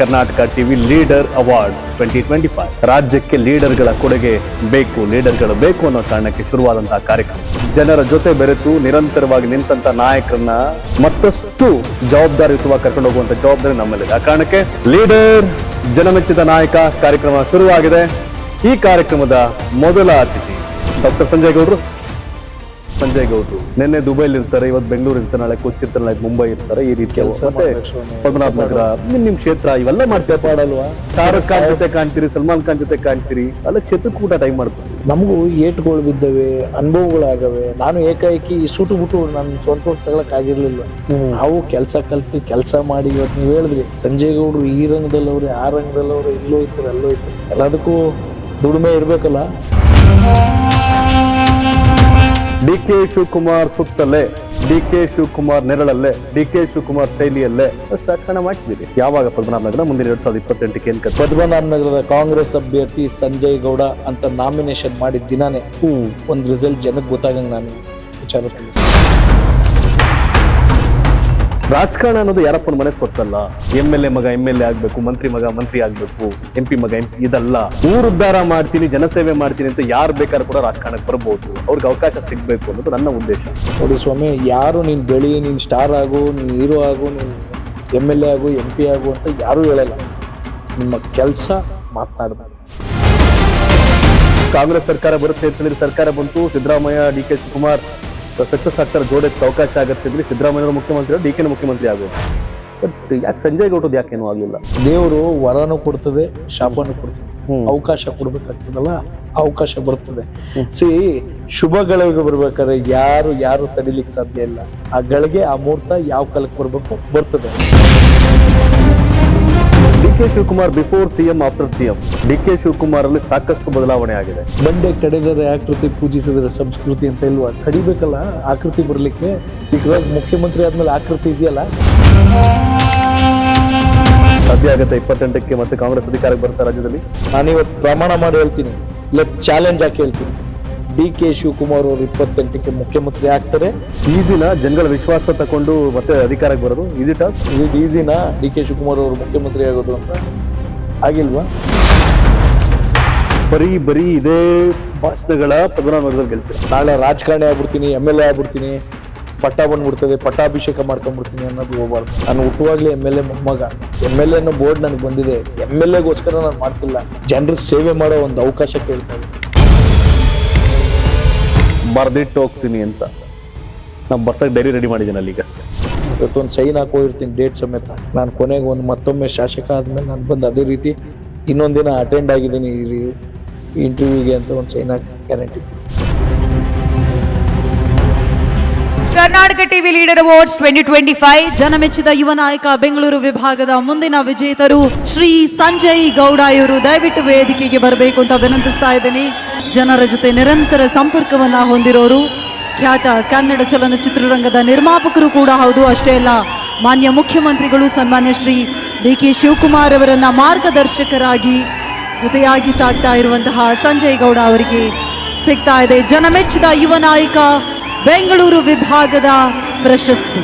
Karnataka TV leader award 2025 ರಾಜ್ಯಕ್ಕೆ ಲೀಡರ್ಗಳ ಕೊಡುಗೆ ಬೇಕು, ಲೀಡರ್ಗಳು ಬೇಕು ಅನ್ನೋ ಕಾರಣಕ್ಕೆ ಶುರುವಾದಂತಹ ಕಾರ್ಯಕ್ರಮ. ಜನರ ಜೊತೆ ಬೆರೆತು ನಿರಂತರವಾಗಿ ನಿಂತ ನಾಯಕರನ್ನ ಮತ್ತಷ್ಟು ಜವಾಬ್ದಾರಿಯುತವಾಗಿ ಕರ್ಕೊಂಡು ಹೋಗುವಂತ ಜವಾಬ್ದಾರಿ ನಮ್ಮಲ್ಲಿದೆ. ಆ ಕಾರಣಕ್ಕೆ ಲೀಡರ್ ಜನಮೆಚ್ಚಿದ ನಾಯಕ ಕಾರ್ಯಕ್ರಮ ಶುರುವಾಗಿದೆ. ಈ ಕಾರ್ಯಕ್ರಮದ ಮೊದಲ ಅತಿಥಿ ಡಾಕ್ಟರ್ ಸಂಜಯ್ ಗೌಡ್ರು ನಿನ್ನೆ ದುಬೈಲಿ ಇರ್ತಾರೆ, ಇವತ್ತು ಬೆಂಗಳೂರು ಇರ್ತಾರೆ, ನಾಳೆ ಕೊಚ್ಚಿ ಇರ್ತಾರೆ, ನಾಳೆ ಮುಂಬೈ ಇರ್ತಾರೆ. ಈ ರೀತಿಯ ಮತ್ತೆ ಪದ್ಮನಾಭ ನಗರ ನಿಮ್ ಕ್ಷೇತ್ರ ಇವೆಲ್ಲ ಮಾಡ್ತೀವಿ ಪಾಡಲ್ವಾ? ಶಾರುಖ್ ಖಾನ್ ಜೊತೆ ಕಾಣ್ತೀರಿ, ಸಲ್ಮಾನ್ ಖಾನ್ ಜೊತೆ ಕಾಣ್ತೀರಿ, ಅಲ್ಲ ಕ್ಷೇತ್ರಕ್ಕೆ ಕೂಡ ಟೈಮ್ ಮಾಡ್ತೀವಿ. ನಮಗೂ ಏಟ್ಗಳು ಬಿದ್ದವೆ, ಅನುಭವಗಳಾಗವೆ. ನಾನು ಏಕಾಏಕಿ ಸುಟ್ಟು ಬಿಟ್ಟು ನನ್ನ ಸ್ವಂತ ತಗೊಳಕ್ ಆಗಿರ್ಲಿಲ್ಲ. ನಾವು ಕೆಲಸ ಮಾಡಿ ಇವತ್ತು ನೀವು ಹೇಳಿದ್ರಿ ಸಂಜಯ್ ಗೌಡ್ರು ಈ ರಂಗದಲ್ಲವ್ರೆ, ಆ ರಂಗದಲ್ಲವ್ರೆ, ಇಲ್ಲೋ ಇರ್ತಾರೆ, ಅಲ್ಲೋ ಇರ್ತಾರೆ. ಎಲ್ಲದಕ್ಕೂ ದುಡಿಮೆ ಇರ್ಬೇಕಲ್ಲ. ಡಿ.ಕೆ. ಶಿವಕುಮಾರ್ ಸುತ್ತಲೇ, ಡಿ.ಕೆ. ಶಿವಕುಮಾರ್ ನೆರಳಲ್ಲೇ, ಡಿ.ಕೆ. ಶಿವಕುಮಾರ್ ಶೈಲಿಯಲ್ಲೇ ಅಷ್ಟು ರಾಜಕಾರಣ ಮಾಡ್ತಿದ್ದೀರಿ. ಯಾವಾಗ ಪದ್ಮನಾಭ ನಗರ ಮುಂದಿನ 2028ಕ್ಕೆ ಏನ್ ಕಥೆ? ಪದ್ಮನಾಭ ನಗರದ ಕಾಂಗ್ರೆಸ್ ಅಭ್ಯರ್ಥಿ ಸಂಜಯ್ ಗೌಡ ಅಂತ ನಾಮಿನೇಷನ್ ಮಾಡಿದ ದಿನಾನೇ ಒಂದು ರಿಸಲ್ಟ್ ಜನಕ್ಕೆ ಗೊತ್ತಾಗಂಗೆ ನಾನು ವಿಚಾರ ತಿಳಿಸ್ತೀನಿ. ರಾಜಕಾರಣ ಅನ್ನೋದು ಯಾರಪ್ಪನ ಮನೆ ಸ್ವತ್ತಲ್ಲ. MLA ಮಗ MLA ಆಗ್ಬೇಕು, ಮಂತ್ರಿ ಮಗ ಮಂತ್ರಿ ಆಗ್ಬೇಕು, MP ಮಗ MP ಇದಲ್ಲ. ಊರು ಉದ್ಧಾರ ಮಾಡ್ತೀನಿ, ಜನಸೇವೆ ಮಾಡ್ತೀನಿ ಅಂತ ಯಾರು ಬೇಕಾದ್ರೂ ಕೂಡ ರಾಜಕಾರಣಕ್ಕೆ ಬರ್ಬೋದು. ಅವ್ರಿಗೆ ಅವಕಾಶ ಸಿಗ್ಬೇಕು ಅನ್ನೋದು ನನ್ನ ಉದ್ದೇಶ. ನೋಡಿ ಸ್ವಾಮಿ, ಯಾರು ನೀನ್ ಬೆಳಿ, ನೀನ್ ಸ್ಟಾರ್ ಆಗು, ನೀನ್ ಹೀರೋ ಆಗು, ನೀನ್ MLA ಆಗು, MP ಆಗು ಅಂತ ಯಾರು ಹೇಳಲ್ಲ. ನಿಮ್ಮ ಕೆಲಸ ಮಾತನಾಡ್ಬೇಕು. ಕಾಂಗ್ರೆಸ್ ಸರ್ಕಾರ ಬರುತ್ತೆ ಅಂತ ಹೇಳಿದ್ರೆ ಸರ್ಕಾರ ಬಂತು, ಸಿದ್ದರಾಮಯ್ಯ ಡಿ.ಕೆ. ಶಿವಕುಮಾರ್ ಸಕ್ಸಸ್ ಆಗ್ತಾರೆ, ಜೋಡಕ್ಕೆ ಅವಕಾಶ ಆಗತ್ತೆ. ಸಿದ್ದರಾಮಯ್ಯ ಮುಖ್ಯಮಂತ್ರಿ, ಡಿ.ಕೆ. ಮುಖ್ಯಮಂತ್ರಿ ಆಗೋದು. ಬಟ್ ಯಾಕೆ ಸಂಜಯ್ ಗೌಡ್ರದ್ದು ಯಾಕೇನು ಆಗಲಿಲ್ಲ? ದೇವರು ವರನೂ ಕೊಡ್ತದೆ, ಶಾಪನೂ ಕೊಡ್ತದೆ. ಅವಕಾಶ ಕೊಡ್ಬೇಕಾಗ್ತದಲ್ಲ, ಅವಕಾಶ ಬರ್ತದೆ. ಶುಭ ಗಳಿಗೆ ಬರ್ಬೇಕಾದ್ರೆ ಯಾರು ತಡಿಲಿಕ್ಕೆ ಸಾಧ್ಯ ಇಲ್ಲ. ಆ ಗಳಿಗೆ, ಆ ಮುಹೂರ್ತ ಯಾವ ಕಾಲಕ್ಕೆ ಬರ್ಬೇಕು ಬರ್ತದೆ. D K. Shivakumar before CM after CM. D K. Shivakumar ಅಲ್ಲಿ ಸಾಕಷ್ಟು ಬದಲಾವಣೆ ಆಗಿದೆ. ಬಂಡೆ ಕಡಿದರೆ ಆಕೃತಿ, ಪೂಜಿಸಿದರೆ ಸಂಸ್ಕೃತಿ ಅಂತ ಇಲ್ವಾ? ಕಡಿಬೇಕಲ್ಲ ಆಕೃತಿ ಬರ್ಲಿಕ್ಕೆ. ಈಗ ಮುಖ್ಯಮಂತ್ರಿ ಆದ್ಮೇಲೆ ಆಕೃತಿ ಇದೆಯಲ್ಲ. ಸಾಧ್ಯ ಆಗುತ್ತೆ 28ಕ್ಕೆ ಮತ್ತೆ ಕಾಂಗ್ರೆಸ್ ಅಧಿಕಾರಕ್ಕೆ ಬರ್ತಾರೆ ರಾಜ್ಯದಲ್ಲಿ. ನಾನಿವತ್ತು ಪ್ರಮಾಣ ಮಾಡಿ ಹೇಳ್ತೀನಿ, ಇಲ್ಲ ಚಾಲೆಂಜ್ ಹಾಕಿ ಹೇಳ್ತೀನಿ, ಡಿ.ಕೆ. ಶಿವಕುಮಾರ್ ಅವರು 28ಕ್ಕೆ ಮುಖ್ಯಮಂತ್ರಿ ಆಗ್ತಾರೆ. ಈಸಿನ ಜನಗಳ ವಿಶ್ವಾಸ ತಗೊಂಡು ಮತ್ತೆ ಅಧಿಕಾರಕ್ಕೆ ಬರೋದು ಈಸಿ ಟಾಸ್ಕ್? ಇದು ಈಸಿನಾ ಡಿ.ಕೆ. ಶಿವಕುಮಾರ್ ಅವರು ಮುಖ್ಯಮಂತ್ರಿ ಆಗೋದು ಅಂತ? ಆಗಿಲ್ವಾ? ಬರೀ ಇದೇ ಭಾಷಣಗಳ ಪದ್ಮನಾಭ ನಗರದಲ್ಲಿ ಗೆಲ್ತೀವಿ. ನಾಳೆ ರಾಜಕಾರಣಿ ಆಗ್ಬಿಡ್ತೀನಿ, MLA ಆಗ್ಬಿಡ್ತೀನಿ, ಪಟ್ಟ ಬಂದ್ಬಿಡ್ತದೆ, ಪಟ್ಟಾಭಿಷೇಕ ಮಾಡ್ಕೊಂಡ್ಬಿಡ್ತೀನಿ ಅನ್ನೋದು ಹೋಗ್ಬಾರ್ದು. ನಾನು ಹುಟ್ಟುವಾಗ್ಲೇ MLA ಮೊಮ್ಮಗ. MLA ಅನ್ನೋ ಬೋರ್ಡ್ ನನಗೆ ಬಂದಿದೆ. MLAಗೋಸ್ಕರ ನಾನು ಮಾಡ್ತಿಲ್ಲ, ಜನರಿಗೆ ಸೇವೆ ಮಾಡೋ ಒಂದು ಅವಕಾಶ ಕೇಳ್ತಾ ಇದ್ದೀನಿ. ಬರ್ದಿಟ್ಟು ಹೋಗ್ತೀನಿ ಅಂತ ನಾವು ಬರ್ಸಕ್ಕೆ ಡೈರಿ ರೆಡಿ ಮಾಡಿದ್ದೀನಿ ಅಲ್ಲಿಗ. ಇವತ್ತೊಂದು ಸೈನ್ ಹಾಕೋಗಿರ್ತೀನಿ ಡೇಟ್ ಸಮೇತ. ನಾನು ಕೊನೆಗೆ ಮತ್ತೊಮ್ಮೆ ಶಾಸಕ ಆದ್ಮೇಲೆ ನಾನು ಬಂದು ಅದೇ ರೀತಿ ಇನ್ನೊಂದಿನ ಅಟೆಂಡ್ ಆಗಿದ್ದೀನಿ ಈ ಇಂಟರ್ವ್ಯೂಗೆ ಅಂತ ಒಂದು ಸೈನ್ ಹಾಕಿ guarantee. Karnataka TV leader awards 2025 ಜನಮೆಚ್ಚಿದ ಯುವ ನಾಯಕ ಬೆಂಗಳೂರು ವಿಭಾಗದ ಮುಂದಿನ ವಿಜೇತರು ಶ್ರೀ ಸಂಜಯ್ ಗೌಡ ಇವರು ದಯವಿಟ್ಟು ವೇದಿಕೆಗೆ ಬರಬೇಕು ಅಂತ ವಿನಂತಿಸ್ತಾ ಇದ್ದೀನಿ. ಜನರ ಜೊತೆ ನಿರಂತರ ಸಂಪರ್ಕವನ್ನ ಹೊಂದಿರೋರು, ಖ್ಯಾತ ಕನ್ನಡ ಚಲನಚಿತ್ರರಂಗದ ನಿರ್ಮಾಪಕರು ಕೂಡ ಹೌದು. ಅಷ್ಟೇ ಅಲ್ಲ, ಮಾನ್ಯ ಮುಖ್ಯಮಂತ್ರಿಗಳು ಸನ್ಮಾನ್ಯ ಶ್ರೀ ಡಿ.ಕೆ. ಶಿವಕುಮಾರ್ ಅವರನ್ನ ಮಾರ್ಗದರ್ಶಕರಾಗಿ ಜೊತೆಯಾಗಿ ಸಾಗ್ತಾ ಇರುವಂತಹ ಸಂಜಯ್ ಗೌಡ ಅವರಿಗೆ ಸಿಗ್ತಾ ಇದೆ ಜನಮೆಚ್ಚಿದ ಯುವ ನಾಯಕ ಬೆಂಗಳೂರು ವಿಭಾಗದ ಪ್ರಶಸ್ತಿ.